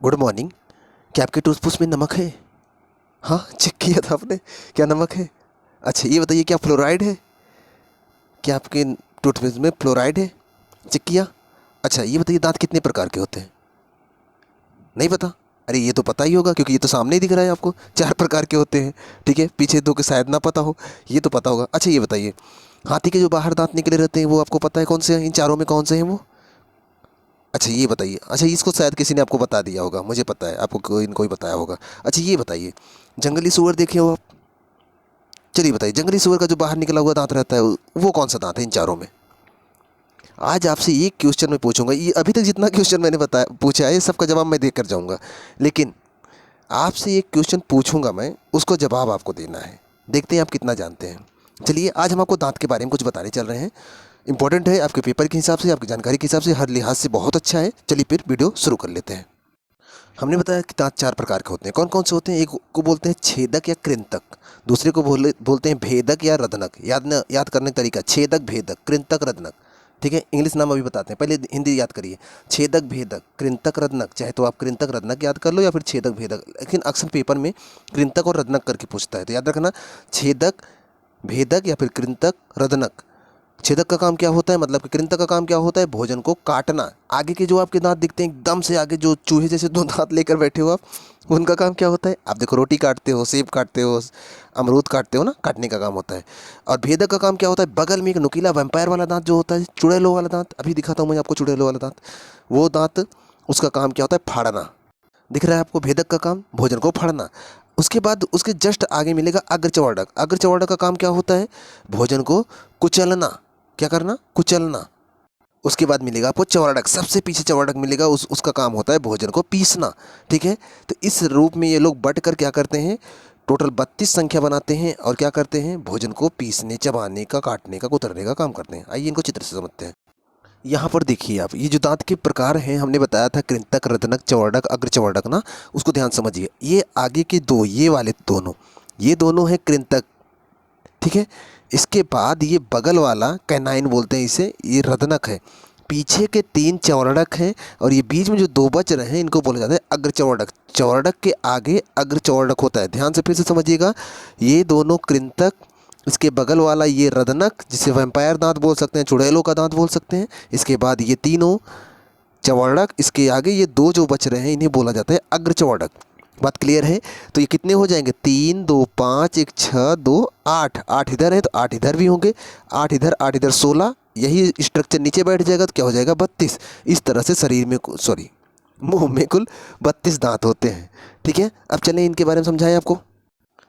Good morning. क्या आपके toothpaste में नमक है? हाँ, चेक किया था आपने? क्या नमक है? अच्छा ये बताइए, क्या फ्लोराइड है? क्या आपके टूथपेस्ट में फ्लोराइड है? चेक किया? अच्छा ये बताइए, दांत कितने प्रकार के होते हैं? नहीं पता? अरे ये तो पता ही होगा, क्योंकि ये तो सामने ही दिख रहा है आपको। 4 प्रकार के होते हैं। ठीक है, पीछे 2 के शायद ना पता हो, ये तो पता होगा। अच्छा ये बताइए, हाथी के जो बाहर दांत निकले रहते हैं वो आपको पता है कौन से हैं? इन चारों में कौन से हैं वो? अच्छा ये बताइए। अच्छा इसको शायद किसी ने आपको बता दिया होगा, मुझे पता है आपको कोई न कोई बताया होगा। अच्छा ये बताइए, जंगली सुअर देखे हो आप? चलिए बताइए, जंगली सुअर का जो बाहर निकला हुआ दांत रहता है वो कौन सा दांत है इन चारों में? आज आपसे एक क्वेश्चन मैं पूछूंगा, ये अभी तक जितना क्वेश्चन मैंने बताया पूछा है सबका जवाब मैं देकर जाऊंगा, लेकिन आपसे एक क्वेश्चन पूछूंगा मैं, उसको जवाब आपको देना है। देखते हैं आप कितना जानते हैं। चलिए आज हम आपको दांत के बारे में कुछ बताने चल रहे हैं। इंपॉर्टेंट है, आपके पेपर के हिसाब से, आपकी जानकारी के हिसाब से, हर लिहाज से बहुत अच्छा है। चलिए फिर वीडियो शुरू कर लेते हैं। हमने बताया कि दांत 4 प्रकार के होते हैं। कौन कौन से होते हैं? एक को बोलते हैं छेदक या कृंतक, दूसरे को बोलते हैं भेदक या रदनक। याद करने का तरीका, छेदक, भेदक, कृंतक, रदनक। ठीक है, इंग्लिश नाम अभी बताते हैं, पहले हिंदी याद करिए। छेदक, भेदक, कृंतक, रदनक। चाहे तो आप कृंतक रदनक याद कर लो या फिर छेदक भेदक, लेकिन अक्सर पेपर में कृंतक और रदनक करके पूछता है, तो याद रखना, छेदक, भेदक या फिर कृंतक, रदनक। छेदक का काम क्या होता है, मतलब कि कृंतक का काम क्या होता है? भोजन को काटना। आगे के जो आपके दांत दिखते हैं एकदम से आगे, जो चूहे जैसे 2 दांत लेकर बैठे हो आप, उनका काम क्या होता है? आप देखो, रोटी काटते हो, सेब काटते हो, अमरूद काटते हो ना, काटने का काम होता है। और भेदक का काम क्या होता है? बगल में एक नुकीला वैम्पायर वाला दांत जो होता है, चुड़ैलों वाला दांत, अभी दिखाता हूँ मैं आपको चुड़ैलों वाला दांत। वो दांत, उसका काम क्या होता है? फाड़ना। दिख रहा है आपको? भेदक का काम भोजन को फाड़ना। उसके बाद उसके जस्ट आगे मिलेगा अग्रचवर्णक। अग्रचवर्णक का काम क्या होता है? भोजन को कुचलना। क्या करना? कुचलना। उसके बाद मिलेगा आपको चवर्णक, सबसे पीछे चवर्णक मिलेगा, उसका काम होता है भोजन को पीसना। ठीक है, तो इस रूप में ये लोग बट कर क्या करते हैं? टोटल 32 संख्या बनाते हैं और क्या करते हैं? भोजन को पीसने, चबाने का, काटने का, कुतरने का काम करते हैं। आइए इनको चित्र से समझते हैं। यहाँ पर देखिए आप, ये जो दांत के प्रकार हैं हमने बताया था, कृंतक, रदनक, चवर्णक, अग्रचवर्णक ना, उसको ध्यान समझिए। ये आगे के 2, ये वाले दोनों, ये दोनों हैं कृंतक। ठीक है, इसके बाद ये बगल वाला कैनाइन बोलते हैं इसे, ये रदनक है। पीछे के 3 चवर्णक हैं और ये बीच में जो 2 बच रहे हैं इनको बोला जाता है अग्रचवर्णक। चवर्णक के आगे अग्रचवर्णक होता है, ध्यान से फिर से समझिएगा। ये दोनों कृंतक, इसके बगल वाला ये रदनक, जिसे वैम्पायर दांत बोल सकते हैं, चुड़ैलों का दांत बोल सकते हैं। इसके बाद ये तीनों चवर्णक, इसके आगे ये 2 जो बच रहे हैं इन्हें बोला जाता है अग्रचवर्णक। बात क्लियर है? तो ये कितने हो जाएंगे? 3, 2, 5, 1, 6, 2, 8। 8 इधर है तो 8 इधर भी होंगे, 8 इधर, 8 इधर, 16। यही स्ट्रक्चर नीचे बैठ जाएगा तो क्या हो जाएगा? 32। इस तरह से शरीर में, सॉरी, मुंह में कुल 32 दांत होते हैं। ठीक है, अब चलें इनके बारे में समझाएं आपको।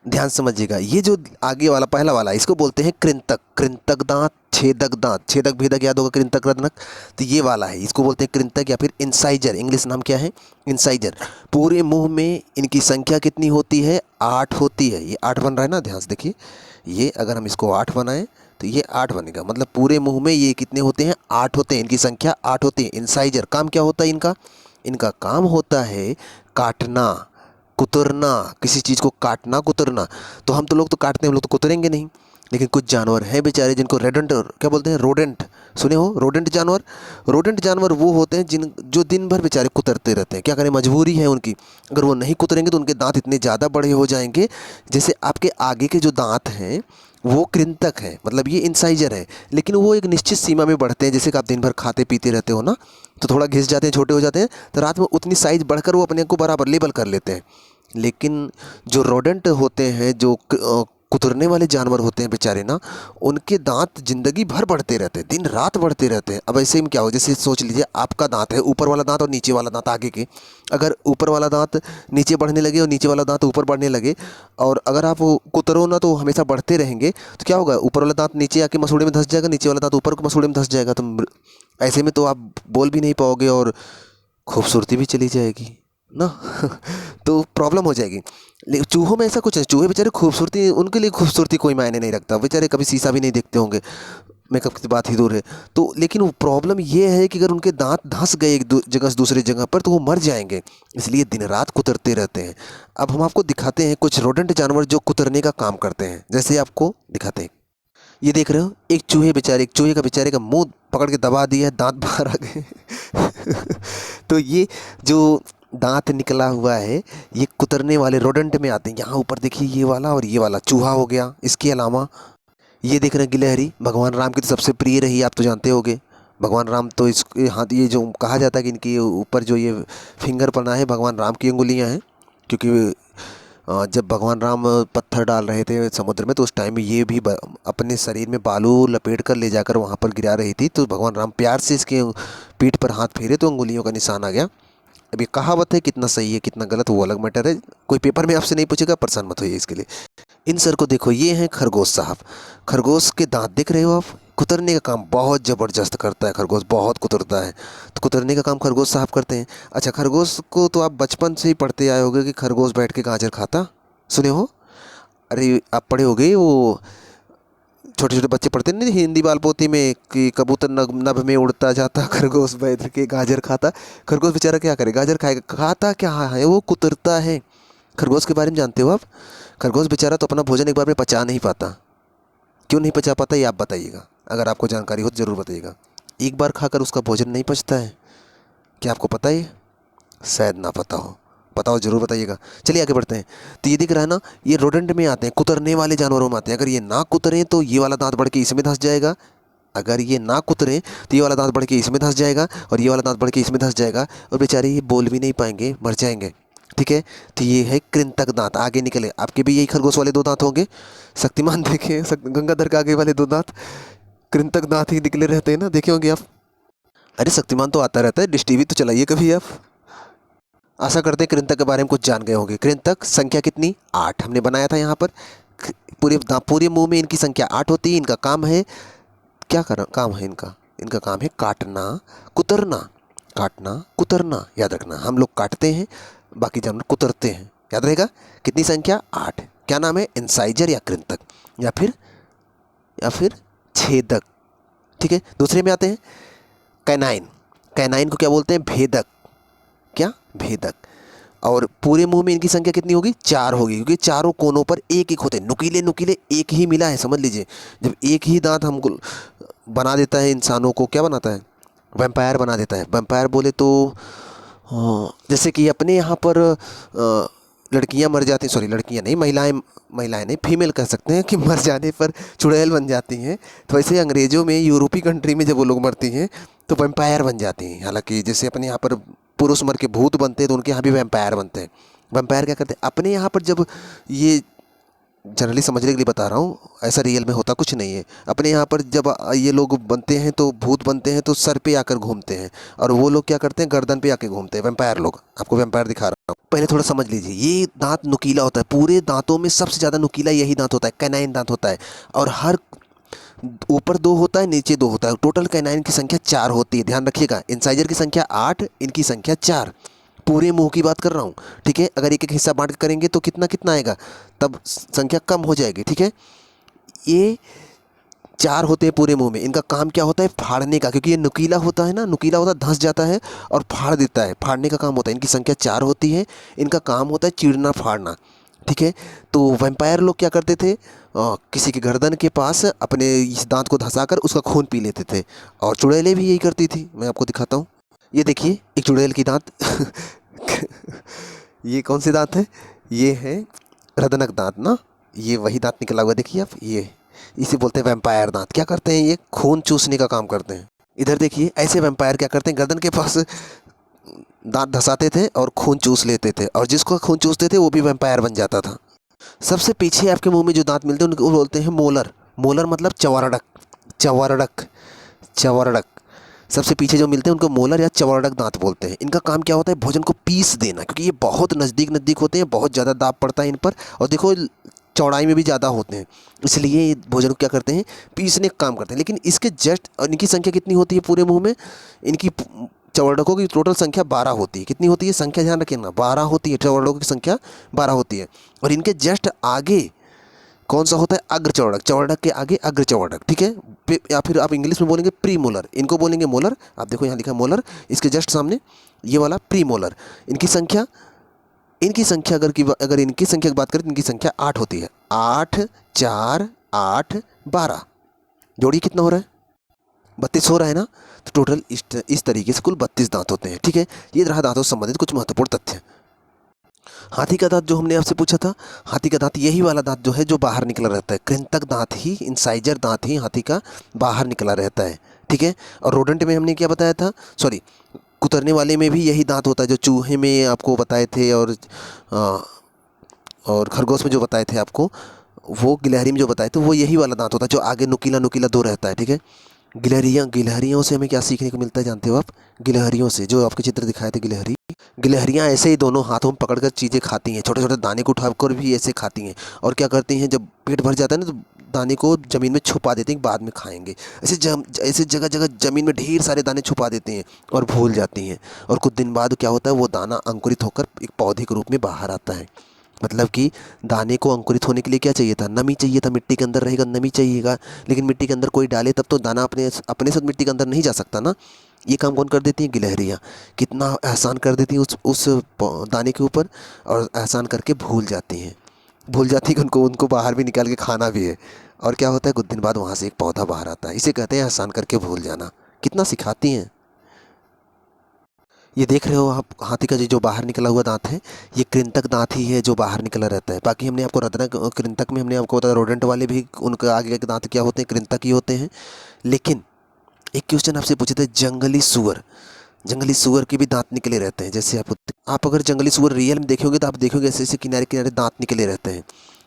ध्यान समझिएगा, ये जो आगे वाला पहला वाला, इसको बोलते हैं कृंतक। कृंतक दांत, छेदक दांत, छेदक भेदक याद होगा, कृंतक रत्नक। तो ये वाला है, इसको बोलते हैं कृंतक या फिर इंसाइजर। इंग्लिश नाम क्या है? इंसाइजर। पूरे मुंह में इनकी संख्या कितनी होती है? 8 होती है। ये 8 बन रहा है ना, ध्यान से देखिए। ये अगर हम इसको 8 बनाएं तो ये 8 बनेगा, मतलब पूरे मुंह में ये कितने होते हैं? 8 होते हैं। इनकी संख्या 8 होती है। इंसाइजर काम क्या होता है इनका? इनका काम होता है काटना, कुतरना, किसी चीज़ को काटना, कुतरना। तो हम तो लोग तो काटते हैं, हम लोग तो कुतरेंगे नहीं। लेकिन कुछ जानवर हैं बेचारे जिनको रेडेंट, क्या बोलते हैं? रोडेंट। सुने हो रोडेंट जानवर? रोडेंट जानवर वो होते हैं जो दिन भर बेचारे कुतरते रहते हैं। क्या करें, मजबूरी है उनकी। अगर वो नहीं कुतरेंगे तो उनके दांत इतने ज़्यादा बड़े हो जाएंगे। जैसे आपके आगे के जो दांत हैं वो कृंतक हैं, मतलब ये इंसाइजर है, लेकिन वो एक निश्चित सीमा में बढ़ते हैं। जैसे कि आप दिन भर खाते पीते रहते हो ना, तो थोड़ा घिस जाते हैं, छोटे हो जाते हैं, तो रात में उतनी साइज बढ़कर वो अपने को बराबर लेबल कर लेते हैं। लेकिन जो रोडेंट होते हैं, जो कुतरने वाले जानवर होते हैं बेचारे ना, उनके दांत जिंदगी भर बढ़ते रहते हैं, दिन रात बढ़ते रहते हैं। अब ऐसे में क्या हो, जैसे सोच लीजिए आपका दांत है, ऊपर वाला दांत और नीचे वाला दांत आगे के, अगर ऊपर वाला दांत नीचे बढ़ने लगे और नीचे वाला दांत ऊपर बढ़ने लगे, और अगर आप वो कुतरो ना तो हमेशा बढ़ते रहेंगे, तो क्या होगा? ऊपर वाला दांत नीचे आके मसूड़े में धंस जाएगा, नीचे वाला दांत ऊपर के मसूड़े में धंस जाएगा। तो ऐसे में तो आप बोल भी नहीं पाओगे और खूबसूरती भी चली जाएगी ना। तो प्रॉब्लम हो जाएगी। लेकिन चूहों में ऐसा कुछ है, चूहे बेचारे खूबसूरती, उनके लिए खूबसूरती कोई मायने नहीं रखता, बेचारे कभी शीशा भी नहीं देखते होंगे, मेकअप की बात ही दूर है। तो लेकिन वो प्रॉब्लम ये है कि अगर उनके दांत धंस गए एक जगह से दूसरी जगह पर तो वो मर जाएंगे, इसलिए दिन रात कुतरते रहते हैं। अब हम आपको दिखाते हैं कुछ रोडेंट जानवर जो कुतरने का काम करते हैं, जैसे आपको दिखाते हैं। ये देख रहे हो, एक चूहे का बेचारे का मुंह पकड़ के दबा दिया है, दांत बाहर आ गए। तो ये जो दांत निकला हुआ है, ये कुतरने वाले रोडेंट में आते हैं। यहाँ ऊपर देखिए ये वाला और ये वाला चूहा हो गया। इसके अलावा ये देख रहे हैं गिलहरी, भगवान राम की तो सबसे प्रिय रही, आप तो जानते होंगे। भगवान राम तो इस हाथ, ये जो कहा जाता है कि इनके ऊपर जो ये फिंगर पड़ना है भगवान राम की अंगुलियां हैं, क्योंकि जब भगवान राम पत्थर डाल रहे थे समुद्र में तो उस टाइम में ये भी अपने शरीर में बालू लपेट कर ले जाकर वहाँ पर गिरा रही थी, तो भगवान राम प्यार से इसके पीठ पर हाथ फेरे तो अंगुलियों का निशान आ गया। अब ये कहावत है, कितना सही है कितना गलत वो अलग मैटर है, कोई पेपर में आपसे नहीं पूछेगा, परेशान मत होइए इसके लिए। इन सर को देखो, ये हैं खरगोश साहब। खरगोश के दांत दिख रहे हो आप? कुतरने का काम बहुत ज़बरदस्त करता है खरगोश, बहुत कुतरता है। तो कुतरने का काम खरगोश साहब करते हैं। अच्छा, खरगोश को तो आप बचपन से ही पढ़ते आए होगे कि खरगोश बैठ के गाजर खाता, सुने हो? अरे आप पढ़े होगे, वो छोटे छोटे बच्चे पढ़ते नहीं हिंदी बाल पोती में कि कबूतर नभ में उड़ता जाता, खरगोश बैठ के गाजर खाता। खरगोश बेचारा क्या करे, गाजर खाएगा, खाता क्या है वो, कुतरता है। खरगोश के बारे में जानते हो आप? खरगोश बेचारा तो अपना भोजन एक बार में पचा नहीं पाता। क्यों नहीं पचा पाता ये आप बताइएगा, अगर आपको जानकारी हो तो ज़रूर बताइएगा। एक बार खाकर उसका भोजन नहीं पचता है, क्या आपको पता है? शायद ना पता हो, पता हो ज़रूर बताइएगा। चलिए आगे बढ़ते हैं। तो ये दिख रहा है ना, ये रोडेंट में आते हैं, कुतरने वाले जानवरों में आते हैं। अगर ये ना कुतरें तो ये वाला दांत बढ़ के इसमें धंस जाएगा, अगर ये ना कुतरें तो ये वाला दांत बढ़ के इसमें धंस जाएगा, और ये वाला दांत बढ़ के इसमें धंस जाएगा, और बेचारे ये बोल भी नहीं पाएंगे, मर जाएंगे। ठीक है, तो ये है कृंतक दांत, आगे निकले। आपके भी यही खरगोश वाले दो दांत होंगे। शक्तिमान देखे, गंगाधर के आगे वाले दो दांत कृंतक दांत ही निकले रहते हैं ना, देखे होंगे आप। अरे शक्तिमान तो आता रहता है, डिश टीवी तो चलाइए कभी आप। आशा करते हैं कृंतक के बारे में कुछ जान गए होंगे। कृंतक संख्या कितनी? 8 हमने बनाया था यहाँ पर। पूरे मुंह में इनकी संख्या 8 होती है। इनका काम है, क्या काम है इनका? इनका काम है काटना कुतरना, काटना कुतरना, याद रखना। हम लोग काटते हैं, बाकी जानवर कुतरते हैं, याद रहेगा। कितनी संख्या? 8। क्या नाम है? इंसाइजर या कृंतक, या फिर छेदक। ठीक है, दूसरे में आते हैं कैनाइन। कैनाइन को क्या बोलते हैं? भेदक। क्या? भेदक। और पूरे मुंह में इनकी संख्या कितनी होगी? 4 होगी, क्योंकि चारों कोनों पर एक एक होते हैं, नुकीले नुकीले एक ही मिला है, समझ लीजिए। जब एक ही दांत हमको बना देता है इंसानों को, क्या बनाता है? वैम्पायर बना देता है। वैम्पायर बोले तो जैसे कि अपने यहाँ पर लड़कियाँ मर जाती हैं, सॉरी लड़कियाँ नहीं, महिलाएं नहीं, फीमेल कह सकते हैं, कि मर जाने पर चुड़ैल बन जाती हैं। तो वैसे अंग्रेज़ों में, यूरोपीय कंट्री में जब वो लोग मरती हैं तो वैम्पायर बन जाती हैं। हालांकि जैसे अपने यहाँ पर पुरुष मर के भूत बनते हैं, तो उनके यहाँ भी वैम्पायर बनते हैं। वैम्पायर क्या करते हैं? अपने यहाँ पर जब ये, जनरली समझने के लिए बता रहा हूँ, ऐसा रियल में होता कुछ नहीं है। अपने यहाँ पर जब ये लोग बनते हैं तो भूत बनते हैं तो सर पे आकर घूमते हैं, और वो लोग क्या करते हैं? गर्दन पे आके घूमते हैं, वैम्पायर लोग। आपको वैम्पायर दिखा रहा हूँ, पहले थोड़ा समझ लीजिए। ये दांत नुकीला होता है, पूरे दांतों में सबसे ज़्यादा नुकीला यही दांत होता है, कैनाइन दांत होता है। और हर ऊपर 2 होता है, नीचे 2 होता है। टोटल कैनाइन की संख्या 4 होती है, ध्यान रखिएगा। इंसाइजर की संख्या 8, इनकी संख्या 4। पूरे मुंह की बात कर रहा हूँ, ठीक है। अगर एक एक हिस्सा बांट के करेंगे तो कितना कितना आएगा, तब संख्या कम हो जाएगी, ठीक है। ये 4 होते हैं पूरे मुंह में। इनका काम क्या होता है? फाड़ने का, क्योंकि ये नुकीला होता है ना, नुकीला होता है, धंस जाता है और फाड़ देता है, फाड़ने का काम होता है। इनकी संख्या 4 होती है। इनका काम होता है चीरना फाड़ना, ठीक है। तो वैम्पायर लोग क्या करते थे? किसी के गर्दन के पास अपने इस दांत को धंसाकर उसका खून पी लेते थे, और चुड़ैलें भी यही करती थी। मैं आपको दिखाता हूँ, ये देखिए एक चुड़ैल की दांत ये कौन से दांत है? ये है रदनक दांत ना, ये वही दांत निकला हुआ, देखिए आप, ये इसे बोलते हैं वैम्पायर दांत। क्या करते हैं? ये खून चूसने का काम करते हैं। इधर देखिए, ऐसे वैम्पायर क्या करते हैं? गर्दन के पास दांत धंसाते थे और खून चूस लेते थे, और जिसको खून चूसते थे वो भी वैम्पायर बन जाता था। सबसे पीछे आपके मुंह में जो दांत मिलते हैं उनको बोलते हैं मोलर। मोलर मतलब चवरड़क, चवरड़क, चवरड़क। सबसे पीछे जो मिलते हैं उनको मोलर या चवरड़क दांत बोलते हैं। इनका काम क्या होता है? भोजन को पीस देना, क्योंकि ये बहुत नज़दीक नज़दीक होते हैं, बहुत ज़्यादा दाब पड़ता है इन पर, और देखो चौड़ाई में भी ज़्यादा होते हैं, इसलिए ये भोजन को क्या करते हैं? पीसने का काम करते हैं। लेकिन इसके जस्ट, और इनकी संख्या कितनी होती है पूरे मुंह में? इनकी चवरड़कों की टोटल संख्या 12 होती है। कितनी होती है? संख्या ध्यान रखिए ना, 12 होती है। चवरड़कों की संख्या 12 होती है। और इनके जस्ट आगे कौन सा होता है? अग्र चवड़क। चवड़क के आगे अग्र चवड़क, ठीक है। या फिर आप इंग्लिश में बोलेंगे प्री मोलर, इनको बोलेंगे मोलर। आप देखो यहाँ लिखा है मोलर, इसके जस्ट सामने ये वाला प्री मोलर। इनकी संख्या अगर इनकी संख्या की बात करें तो इनकी संख्या 8 होती है। 8, 4, 8, 12 जोड़िए कितना हो रहा है? 32 हो रहा है ना, तो टोटल इस तरीके से कुल 32 दांत होते हैं। ठीक है, ये रहा दांतों से संबंधित कुछ महत्वपूर्ण तथ्य। हाथी का दांत जो हमने आपसे पूछा था, हाथी का दांत यही वाला दांत जो है जो बाहर निकला रहता है, कृंतक दांत ही, इंसाइजर दांत ही हाथी का बाहर निकला रहता है। ठीक है, और रोडेंट में हमने क्या बताया था, सॉरी कुतरने वाले में भी यही दांत होता है जो चूहे में आपको बताए थे, और खरगोश में जो बताए थे आपको, वो गिलहरी में जो बताए थे, वो यही वाला दांत होता है जो आगे नुकीला नुकीला दो रहता है। ठीक है, गिलहरियों से हमें क्या सीखने को मिलता है जानते हो आप? गिलहरियों से, जो आपके चित्र दिखाए थे गिलहरी, गिलहरियाँ ऐसे ही दोनों हाथों में पकड़कर चीज़ें खाती हैं, छोटे छोटे दाने को उठाकर भी ऐसे खाती हैं। और क्या करती हैं, जब पेट भर जाता है ना, तो दाने को ज़मीन में छुपा देते हैं, बाद में खाएंगे। ऐसे जगह जगह ज़मीन में ढेर सारे दाने छुपा देते हैं और भूल जाती हैं। और कुछ दिन बाद क्या होता है, वो दाना अंकुरित होकर एक पौधे के रूप में बाहर आता है। मतलब कि दाने को अंकुरित होने के लिए क्या चाहिए था? नमी चाहिए था, मिट्टी के अंदर रहेगा नमी चाहिएगा। लेकिन मिट्टी के अंदर कोई डाले तब तो दाना अपने अपने साथ मिट्टी के अंदर नहीं जा सकता ना। ये काम कौन कर देती हैं? गिलहरियाँ। कितना एहसान कर देती हैं उस दाने के ऊपर, और एहसान करके भूल जाती हैं। भूल जाती है कि उनको उनको बाहर भी निकाल के खाना भी है। और क्या होता है, कुछ दिन बाद वहाँ से एक पौधा बाहर आता है। इसे कहते हैं एहसान करके भूल जाना। कितना सिखाती हैं। ये देख रहे हो आप, हाथी का जो बाहर निकला हुआ दांत है, ये कृंतक दांत ही है जो बाहर निकला रहता है। बाकी हमने आपको रत्नक कृंतक में हमने आपको बताया, रोडेंट वाले भी उनके आगे के दांत क्या होते हैं? कृंतक ही होते हैं। लेकिन एक क्वेश्चन आपसे पूछे थे, जंगली सुअर के भी दांत निकले रहते हैं। जैसे आप अगर जंगली सुअर रियल में देखोगे तो आप देखोगे ऐसे ऐसे किनारे किनारे दांत निकले रहते हैं।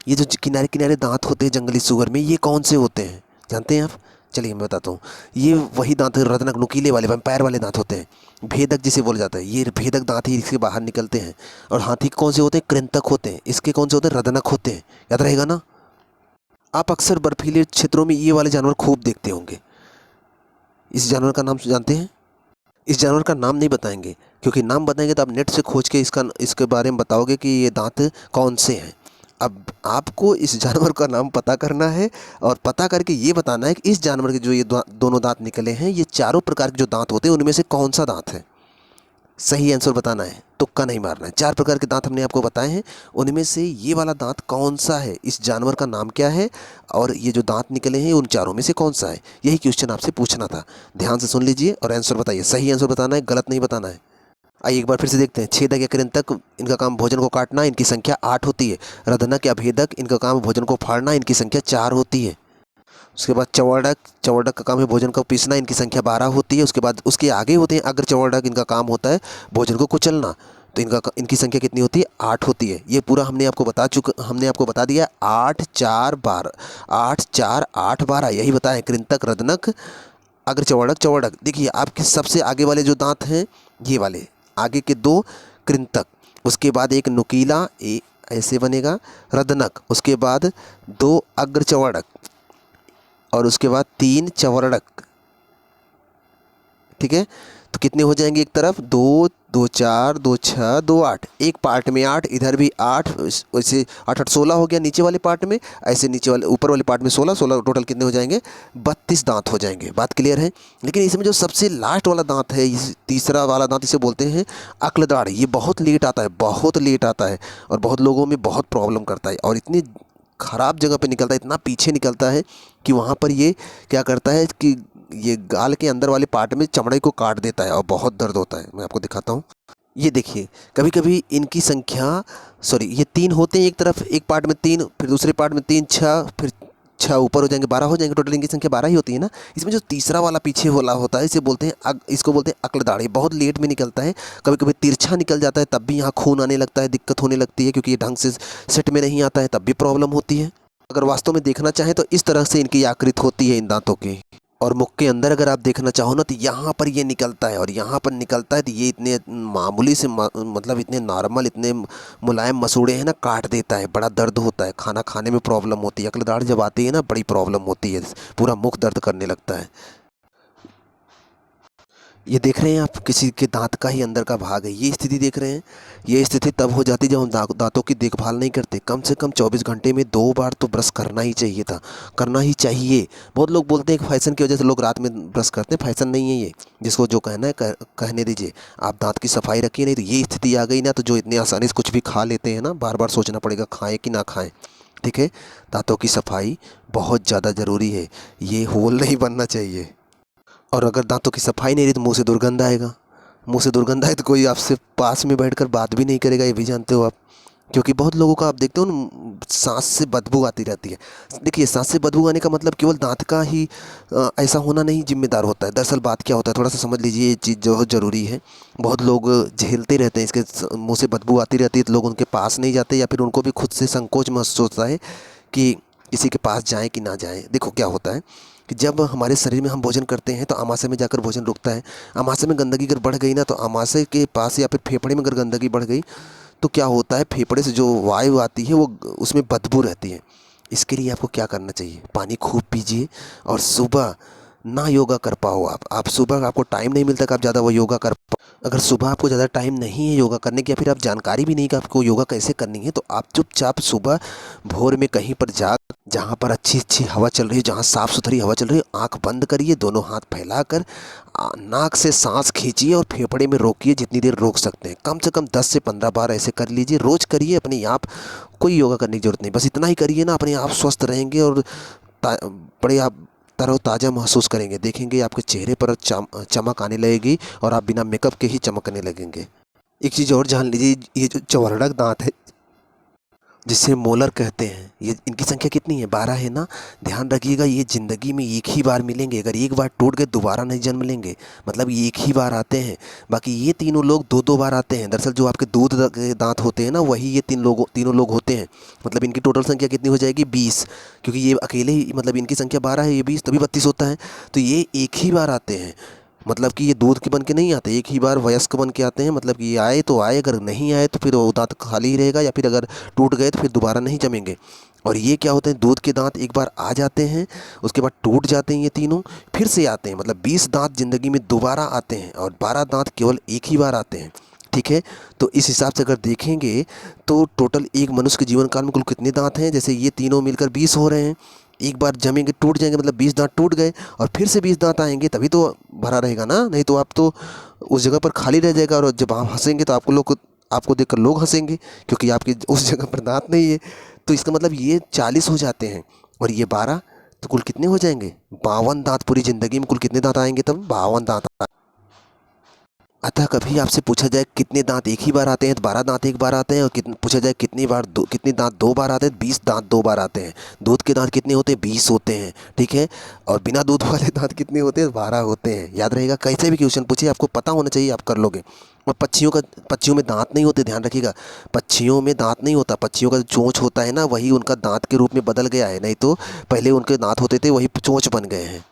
ये जो किनारे किनारे दांत होते हैं जंगली सुअर में, ये कौन से होते हैं जानते हैं आप? चलिए मैं बताता हूँ। ये वही दांत रत्नक नुकीले वाले वैम्पायर वाले दांत होते हैं। भेदक जिसे बोला जाता है, ये भेदक दांत ही इसके बाहर निकलते हैं। और हाथी के कौन से होते हैं? कृंतक होते हैं। इसके कौन से होते हैं? रत्नक होते हैं। याद रहेगा ना। आप अक्सर बर्फीले क्षेत्रों में ये वाले जानवर खूब देखते होंगे। इस जानवर का नाम जानते हैं? इस जानवर का नाम नहीं बताएंगे, क्योंकि नाम बताएंगे तो आप नेट से खोज के इसके बारे में बताओगे कि ये दांत कौन से हैं। अब आपको इस जानवर का नाम पता करना है, और पता करके ये बताना है कि इस जानवर के जो ये दोनों दांत निकले हैं, ये चारों प्रकार के जो दांत होते हैं उनमें से कौन सा दांत है। सही आंसर बताना है, तुक्का नहीं मारना है। 4 प्रकार के दांत हमने आपको बताए हैं, उनमें से ये वाला दांत कौन सा है, इस जानवर का नाम क्या है, और ये जो दांत निकले हैं उन चारों में से कौन सा है। यही क्वेश्चन आपसे पूछना था। ध्यान से सुन लीजिए और आंसर बताइए। सही आंसर बताना है, गलत नहीं बताना है। आइए एक बार फिर से देखते हैं। छेदक या कृंतक, इनका काम भोजन को काटना, इनकी संख्या 8 होती है। रधनक या भेदक, इनका काम भोजन को फाड़ना, इनकी संख्या 4 होती है। उसके बाद चवड़क का काम है भोजन को पीसना, इनकी संख्या 12 होती है। उसके बाद उसके आगे होते हैं अग्र चवड़क, इनका काम होता है भोजन को कुचलना, तो इनकी संख्या कितनी होती है? 8 होती है। ये पूरा हमने आपको बता दिया। 8 4 12, 8 4 8 12, यही बताया। कृंतक, रदनक, अग्र चवड़क। देखिए आपके सबसे आगे वाले जो दांत हैं, ये वाले आगे के 2 कृंतक, उसके बाद एक नुकीला ऐसे बनेगा रदनक, उसके बाद 2 अग्र चवड़क, और उसके बाद 3 चवरड़क। ठीक है, तो कितने हो जाएंगे? एक तरफ 2 2 4 2 6 2 8, एक पार्ट में 8, इधर भी 8, वैसे 8 8 16 हो गया नीचे वाले पार्ट में, ऐसे नीचे वाले ऊपर वाले पार्ट में 16 16, टोटल कितने हो जाएंगे? 32 दांत हो जाएंगे। बात क्लियर है। लेकिन इसमें जो सबसे लास्ट वाला दांत है, तीसरा वाला दांत, इसे बोलते हैं अक्लदाड़। ये बहुत लेट आता है, और बहुत लोगों में बहुत प्रॉब्लम करता है, और इतनी ख़राब जगह पे निकलता है, इतना पीछे निकलता है कि वहाँ पर ये क्या करता है कि ये गाल के अंदर वाले पार्ट में चमड़े को काट देता है, और बहुत दर्द होता है। मैं आपको दिखाता हूँ। ये देखिए, कभी कभी इनकी संख्या, सॉरी, ये 3 होते हैं एक तरफ, एक पार्ट में 3, फिर दूसरे पार्ट में 3, 6, फिर 6 ऊपर हो जाएंगे, 12 हो जाएंगे। टोटल इनकी संख्या 12 ही होती है ना। इसमें जो तीसरा वाला पीछे वाला होता है, इसको बोलते हैं अक्लदाड़। ये बहुत लेट में निकलता है, कभी कभी तिरछा निकल जाता है, तब भी यहाँ खून आने लगता है, दिक्कत होने लगती है, क्योंकि ये ढंग से सेट में नहीं आता है, तब भी प्रॉब्लम होती है। अगर वास्तव में देखना चाहें तो इस तरह से इनकी आकृति होती है इन दांतों की। और मुख के अंदर अगर आप देखना चाहो ना, तो यहाँ पर ये निकलता है, और यहाँ पर निकलता है, तो ये इतने मामूली से मतलब इतने नॉर्मल, इतने मुलायम मसूड़े हैं ना, काट देता है। बड़ा दर्द होता है, खाना खाने में प्रॉब्लम होती है। अक्लदाड़ जब आती है ना, बड़ी प्रॉब्लम होती है, पूरा मुख दर्द करने लगता है। ये देख रहे हैं आप, किसी के दांत का ही अंदर का भाग है। ये स्थिति देख रहे हैं, ये स्थिति तब हो जाती है जब हम दांतों की देखभाल नहीं करते। कम से कम 24 घंटे में 2 बार तो ब्रश करना ही चाहिए था, करना ही चाहिए। बहुत लोग बोलते हैं कि फैशन की वजह से लोग रात में ब्रश करते हैं। फैशन नहीं है ये, जिसको जो कहना है कहने दीजिए। आप दांत की सफाई रखिए, नहीं तो ये स्थिति आ गई ना, तो जो इतनी आसानी से कुछ भी खा लेते हैं ना, बार बार सोचना पड़ेगा खाएं कि ना खाएं। ठीक है, दांतों की सफाई बहुत ज़्यादा ज़रूरी है, ये होल नहीं बनना चाहिए। और अगर दांतों की सफाई नहीं रही तो मुंह से दुर्गंध आएगा। मुंह से दुर्गंध आए तो कोई आपसे पास में बैठकर बात भी नहीं करेगा, ये भी जानते हो आप। क्योंकि बहुत लोगों का आप देखते हो ना, सांस से बदबू आती रहती है। देखिए, सांस से बदबू आने का मतलब केवल दांत का ही ऐसा होना नहीं जिम्मेदार होता है। दरअसल बात क्या होता है, थोड़ा सा समझ लीजिए, ये चीज़ जो ज़रूरी है। बहुत लोग झेलते रहते हैं, इसके मुंह से बदबू आती रहती है तो लोग उनके पास नहीं जाते, या फिर उनको भी खुद से संकोच महसूस होता है कि किसी के पास जाएं कि ना जाएं। देखो क्या होता है कि जब हमारे शरीर में हम भोजन करते हैं तो आमाशय में जाकर भोजन रुकता है। आमाशय में गंदगी अगर बढ़ गई ना, तो आमाशय के पास या फिर फेफड़े में अगर गंदगी बढ़ गई तो क्या होता है, फेफड़े से जो वायु आती है वो उसमें बदबू रहती है। इसके लिए आपको क्या करना चाहिए, पानी खूब पीजिए। और सुबह ना योगा कर पाओ आप सुबह आपको टाइम नहीं मिलता कि आप ज़्यादा वो योगा कर पाओ। अगर सुबह आपको ज़्यादा टाइम नहीं है योगा करने की, या फिर आप जानकारी भी नहीं कि आपको योगा कैसे करनी है, तो आप चुपचाप सुबह भोर में कहीं पर जा, जहाँ पर अच्छी अच्छी हवा चल रही है, जहाँ साफ़ सुथरी हवा चल रही है, आँख बंद करिए, दोनों हाथ फैलाकर नाक से सांस खींचिए और फेफड़े में रोकिए जितनी देर रोक सकते हैं। कम से कम 10 से 15 बार ऐसे कर लीजिए, रोज़ करिए। अपने आप कोई योगा करने की ज़रूरत नहीं, बस इतना ही करिए ना, अपने आप स्वस्थ रहेंगे और बड़े आप तरोताज़ा महसूस करेंगे। देखेंगे आपके चेहरे पर चमक आने लगेगी और आप बिना मेकअप के ही चमकने लगेंगे। एक चीज़ और जान लीजिए, ये जो चौवर्णक दांत है जिसे मोलर कहते हैं, ये इनकी संख्या कितनी है, 12 है ना। ध्यान रखिएगा, ये ज़िंदगी में एक ही बार मिलेंगे। अगर एक बार टूट गए दोबारा नहीं जन्म लेंगे, मतलब ये एक ही बार आते हैं। बाकी ये तीनों लोग दो दो बार आते हैं। दरअसल जो आपके दूध के दांत होते हैं ना, वही ये तीनों लोग होते हैं। मतलब इनकी टोटल संख्या कितनी हो जाएगी, 20। क्योंकि ये अकेले ही, मतलब इनकी संख्या 12 है, ये 20, तभी 32 होता है। तो ये एक ही बार आते हैं। मतलब कि ये दूध के बन के नहीं आते, एक ही बार वयस्क बन के आते हैं। मतलब कि ये आए तो आए, अगर नहीं आए तो फिर वो दांत खाली ही रहेगा, या फिर अगर टूट गए तो फिर दोबारा नहीं जमेंगे। और ये क्या होते हैं, दूध के दांत एक बार आ जाते हैं, उसके बाद टूट जाते हैं, ये तीनों फिर से आते हैं। मतलब 20 दांत ज़िंदगी में दोबारा आते हैं और 12 दांत केवल एक ही बार आते हैं। ठीक है, तो इस हिसाब से अगर देखेंगे तो टोटल एक मनुष्य के जीवन काल में कुल कितने दांत हैं, जैसे ये तीनों मिलकर 20 हो रहे हैं। एक बार जमेंगे, टूट जाएंगे, मतलब 20 दांत टूट गए, और फिर से 20 दांत आएंगे, तभी तो भरा रहेगा ना। नहीं तो आप तो उस जगह पर खाली रह जाएगा, और जब आप हंसेंगे तो आपको देखकर लोग हंसेंगे, क्योंकि आपकी उस जगह पर दांत नहीं है। तो इसका मतलब ये 40 हो जाते हैं, और ये 12, तो कुल कितने हो जाएंगे, 52 दांत। पूरी ज़िंदगी में कुल कितने दांत आएंगे, तब 52 दांत। अतः कभी आपसे पूछा जाए कितने दांत एक ही बार आते हैं, तो 12 दांत एक बार आते हैं। और पूछा जाए कितने दांत दो बार आते हैं, 20 दांत दो बार आते हैं। दूध के दांत कितने होते हैं, 20 होते हैं। ठीक है, और बिना दूध वाले दांत कितने होते हैं, 12 होते हैं। याद रहेगा, कैसे भी क्वेश्चन पूछिए आपको पता होना चाहिए, आप कर लोगे। और पक्षियों में दांत नहीं होते, ध्यान रखिएगा। पक्षियों में दांत नहीं होता, पक्षियों का जो चोंच होता है ना, वही उनका दांत के रूप में बदल गया है। नहीं तो पहले उनके दांत होते थे, वही चोंच बन गए हैं।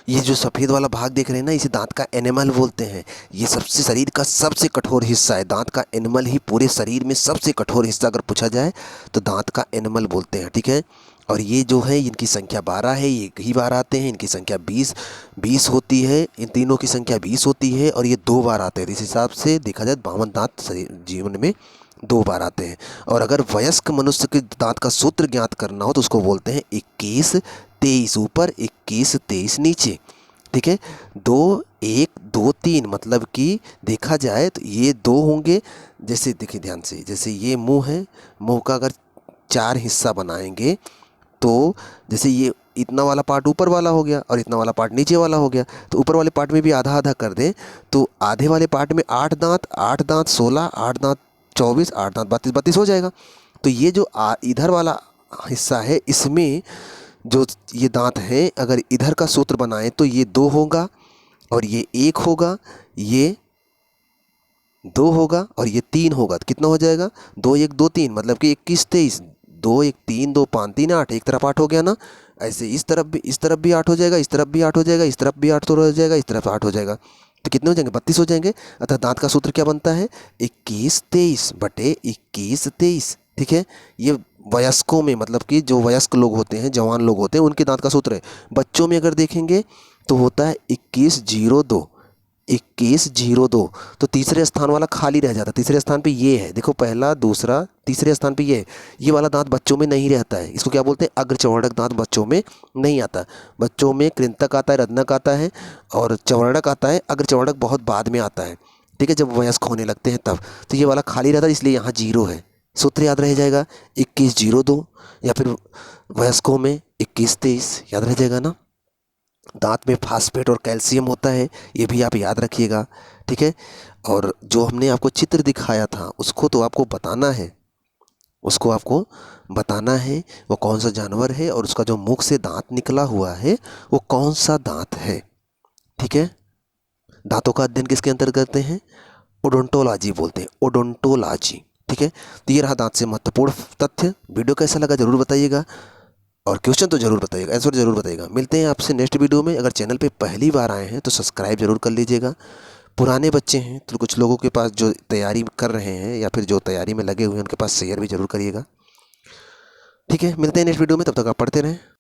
ये जो सफ़ेद वाला भाग देख रहे हैं ना, इसे दांत का एनिमल बोलते हैं। ये सबसे शरीर का सबसे कठोर हिस्सा है। दांत का एनिमल ही पूरे शरीर में सबसे कठोर हिस्सा अगर पूछा जाए तो दांत का एनिमल बोलते हैं। ठीक है, और ये जो है, इनकी संख्या 12 है, ये एक ही बार आते हैं। इनकी संख्या 20 होती है, इन तीनों की संख्या 20 होती है, और ये 2 बार आते हैं। इस हिसाब से देखा जाए 52 दांत शरीर जीवन में 2 बार आते हैं। और अगर वयस्क मनुष्य के दांत का सूत्र ज्ञात करना हो तो उसको बोलते हैं 21 23 ऊपर, 21 23 नीचे। ठीक है, 2 1 2 3, मतलब कि देखा जाए तो ये 2 होंगे। जैसे देखिए ध्यान से, जैसे ये मुंह है, मुंह का अगर 4 हिस्सा बनाएंगे तो जैसे ये इतना वाला पार्ट ऊपर वाला हो गया और इतना वाला पार्ट नीचे वाला हो गया। तो ऊपर वाले पार्ट में भी आधा आधा कर दें तो आधे वाले पार्ट में 8 दांत, 8 दांत 16, 8 दांत 24, 8 दांत 32, 32 हो जाएगा। तो ये जो इधर वाला हिस्सा है, इसमें जो ये दांत हैं, अगर इधर का सूत्र बनाएं तो ये 2 होगा और ये 1 होगा, ये 2 होगा और ये 3 होगा। तो कितना हो जाएगा, 2 1 2 3, मतलब कि 21 23, 2 1 3 2 5 3 8, एक तरफ 8 हो गया ना। ऐसे इस तरफ भी 8 हो जाएगा, इस तरफ भी 8 हो जाएगा, इस तरफ भी 8 हो जाएगा, इस तरफ 8 हो जाएगा। तो कितने हो जाएंगे, 32 हो जाएंगे। अतः दांत का सूत्र क्या बनता है, 21 23 बटे 21 23। ठीक है, ये वयस्कों में, मतलब कि जो वयस्क लोग होते हैं, जवान लोग होते हैं, उनके दांत का सूत्र है। बच्चों में अगर देखेंगे तो होता है 2102, 2102। तो तीसरे स्थान वाला खाली रह जाता है। तीसरे स्थान पे ये है, देखो पहला दूसरा तीसरे स्थान पे ये है। ये वाला दांत बच्चों में नहीं रहता है, इसको क्या बोलते हैं, अग्रचवर्णक दांत बच्चों में नहीं आता। बच्चों में कृंतक आता है, रत्नक आता है और चवर्णक आता है। अग्रचवर्णक बहुत बाद में आता है। ठीक है, जब वयस्क होने लगते हैं तब। तो ये वाला खाली रहता है, इसलिए यहाँ 0 है। सूत्र याद रह जाएगा 2102, या फिर वयस्कों में 21 23, याद रह जाएगा ना। दांत में फास्फेट और कैल्शियम होता है, ये भी आप याद रखिएगा। ठीक है, और जो हमने आपको चित्र दिखाया था उसको तो आपको बताना है, उसको आपको बताना है वो कौन सा जानवर है और उसका जो मुख से दांत निकला हुआ है वो कौन सा दांत है। ठीक है, दांतों का अध्ययन किसके अंतर्गत करते हैं? ओडोंटोलॉजी बोलते हैं, ओडोंटोलॉजी। ठीक है, तो ये रहा दांत से महत्वपूर्ण तथ्य। वीडियो कैसा लगा जरूर बताइएगा, और क्वेश्चन तो जरूर बताइएगा, आंसर जरूर बताइएगा। मिलते हैं आपसे नेक्स्ट वीडियो में। अगर चैनल पे पहली बार आए हैं तो सब्सक्राइब जरूर कर लीजिएगा। पुराने बच्चे हैं तो कुछ लोगों के पास जो तैयारी कर रहे हैं या फिर जो तैयारी में लगे हुए हैं उनके पास शेयर भी जरूर करिएगा। ठीक है, मिलते हैं नेक्स्ट वीडियो में, तब तक आप पढ़ते रहें।